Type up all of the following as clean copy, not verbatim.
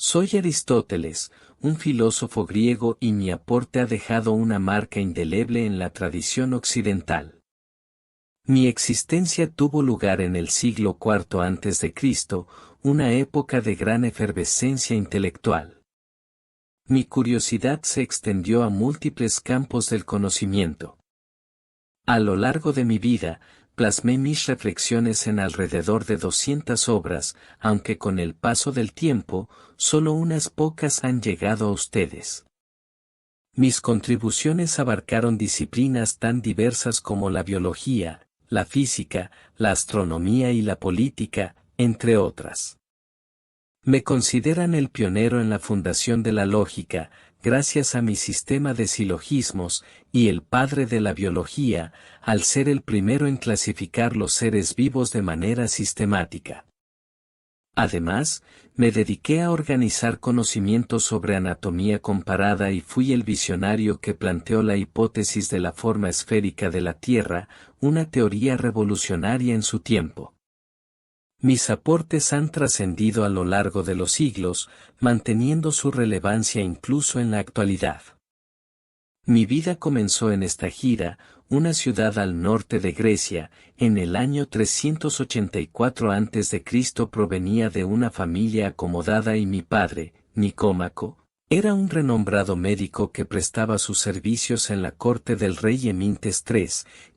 Soy Aristóteles, un filósofo griego y mi aporte ha dejado una marca indeleble en la tradición occidental. Mi existencia tuvo lugar en el siglo IV a.C., una época de gran efervescencia intelectual. Mi curiosidad se extendió a múltiples campos del conocimiento. A lo largo de mi vida, plasmé mis reflexiones en alrededor de 200 obras, aunque con el paso del tiempo, solo unas pocas han llegado a ustedes. Mis contribuciones abarcaron disciplinas tan diversas como la biología, la física, la astronomía y la política, entre otras. Me consideran el pionero en la fundación de la lógica, gracias a mi sistema de silogismos, y el padre de la biología, al ser el primero en clasificar los seres vivos de manera sistemática. Además, me dediqué a organizar conocimientos sobre anatomía comparada y fui el visionario que planteó la hipótesis de la forma esférica de la Tierra, una teoría revolucionaria en su tiempo. Mis aportes han trascendido a lo largo de los siglos, manteniendo su relevancia incluso en la actualidad. Mi vida comenzó en Estagira, una ciudad al norte de Grecia, en el año 384 a.C. Provenía de una familia acomodada y mi padre, Nicómaco, era un renombrado médico que prestaba sus servicios en la corte del rey Emintes III,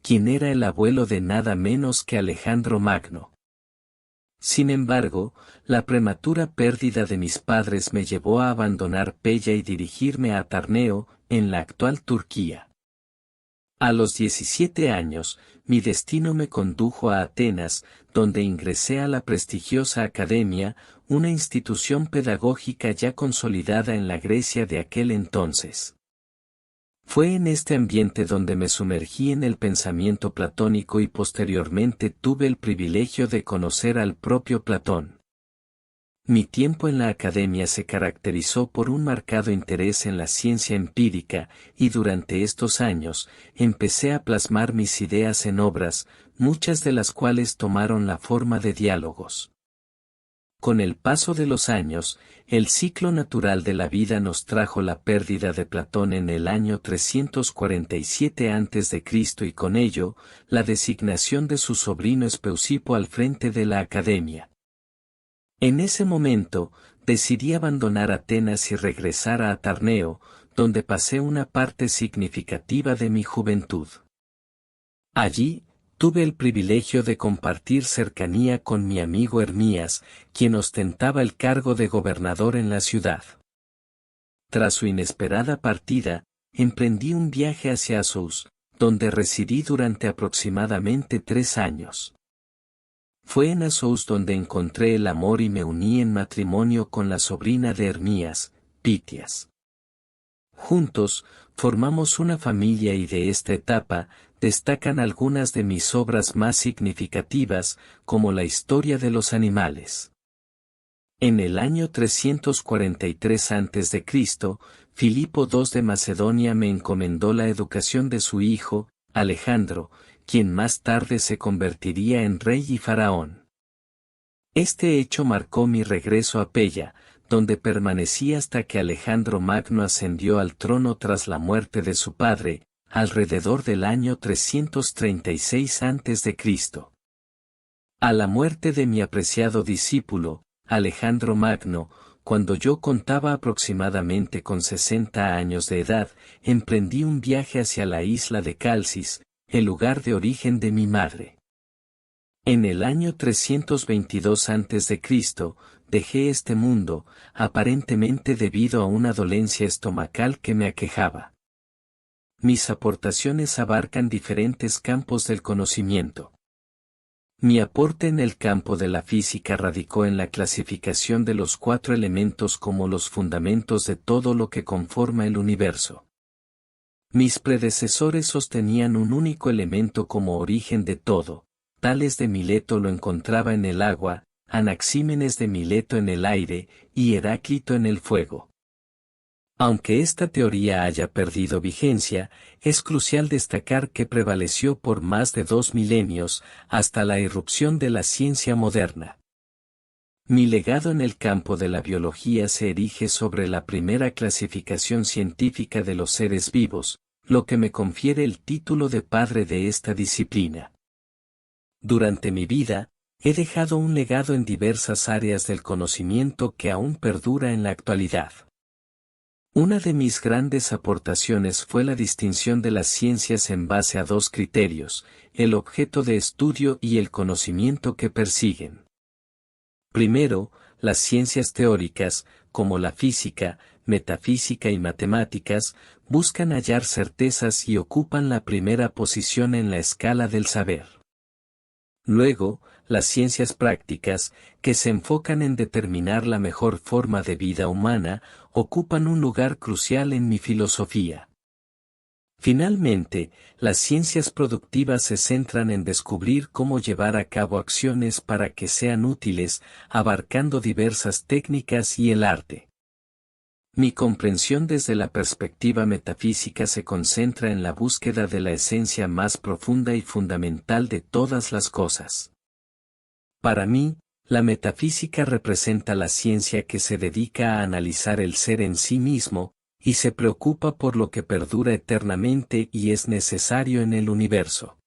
quien era el abuelo de nada menos que Alejandro Magno. Sin embargo, la prematura pérdida de mis padres me llevó a abandonar Pella y dirigirme a Tarneo, en la actual Turquía. A los 17 años, mi destino me condujo a Atenas, donde ingresé a la prestigiosa Academia, una institución pedagógica ya consolidada en la Grecia de aquel entonces. Fue en este ambiente donde me sumergí en el pensamiento platónico y posteriormente tuve el privilegio de conocer al propio Platón. Mi tiempo en la academia se caracterizó por un marcado interés en la ciencia empírica, y durante estos años, empecé a plasmar mis ideas en obras, muchas de las cuales tomaron la forma de diálogos. Con el paso de los años, el ciclo natural de la vida nos trajo la pérdida de Platón en el año 347 a.C. y con ello, la designación de su sobrino Espeusipo al frente de la academia. En ese momento, decidí abandonar Atenas y regresar a Tarneo, donde pasé una parte significativa de mi juventud. Allí, tuve el privilegio de compartir cercanía con mi amigo Hermías, quien ostentaba el cargo de gobernador en la ciudad. Tras su inesperada partida, emprendí un viaje hacia Assos, donde residí durante aproximadamente 3 años. Fue en Assos donde encontré el amor y me uní en matrimonio con la sobrina de Hermías, Pitias. Juntos, formamos una familia y de esta etapa, destacan algunas de mis obras más significativas, como la historia de los animales. En el año 343 a.C., Filipo II de Macedonia me encomendó la educación de su hijo, Alejandro, quien más tarde se convertiría en rey y faraón. Este hecho marcó mi regreso a Pella, donde permanecí hasta que Alejandro Magno ascendió al trono tras la muerte de su padre, alrededor del año 336 a.C. A la muerte de mi apreciado discípulo, Alejandro Magno, cuando yo contaba aproximadamente con 60 años de edad, emprendí un viaje hacia la isla de Calcis, el lugar de origen de mi madre. En el año 322 a.C., dejé este mundo, aparentemente debido a una dolencia estomacal que me aquejaba. Mis aportaciones abarcan diferentes campos del conocimiento. Mi aporte en el campo de la física radicó en la clasificación de los 4 elementos como los fundamentos de todo lo que conforma el universo. Mis predecesores sostenían un único elemento como origen de todo. Tales de Mileto lo encontraba en el agua, Anaxímenes de Mileto en el aire, y Heráclito en el fuego. Aunque esta teoría haya perdido vigencia, es crucial destacar que prevaleció por más de 2 milenios, hasta la irrupción de la ciencia moderna. Mi legado en el campo de la biología se erige sobre la primera clasificación científica de los seres vivos, lo que me confiere el título de padre de esta disciplina. Durante mi vida, he dejado un legado en diversas áreas del conocimiento que aún perdura en la actualidad. Una de mis grandes aportaciones fue la distinción de las ciencias en base a dos criterios, el objeto de estudio y el conocimiento que persiguen. Primero, las ciencias teóricas, como la física, metafísica y matemáticas, buscan hallar certezas y ocupan la primera posición en la escala del saber. Luego, las ciencias prácticas, que se enfocan en determinar la mejor forma de vida humana, ocupan un lugar crucial en mi filosofía. Finalmente, las ciencias productivas se centran en descubrir cómo llevar a cabo acciones para que sean útiles, abarcando diversas técnicas y el arte. Mi comprensión desde la perspectiva metafísica se concentra en la búsqueda de la esencia más profunda y fundamental de todas las cosas. Para mí, la metafísica representa la ciencia que se dedica a analizar el ser en sí mismo, y se preocupa por lo que perdura eternamente y es necesario en el universo.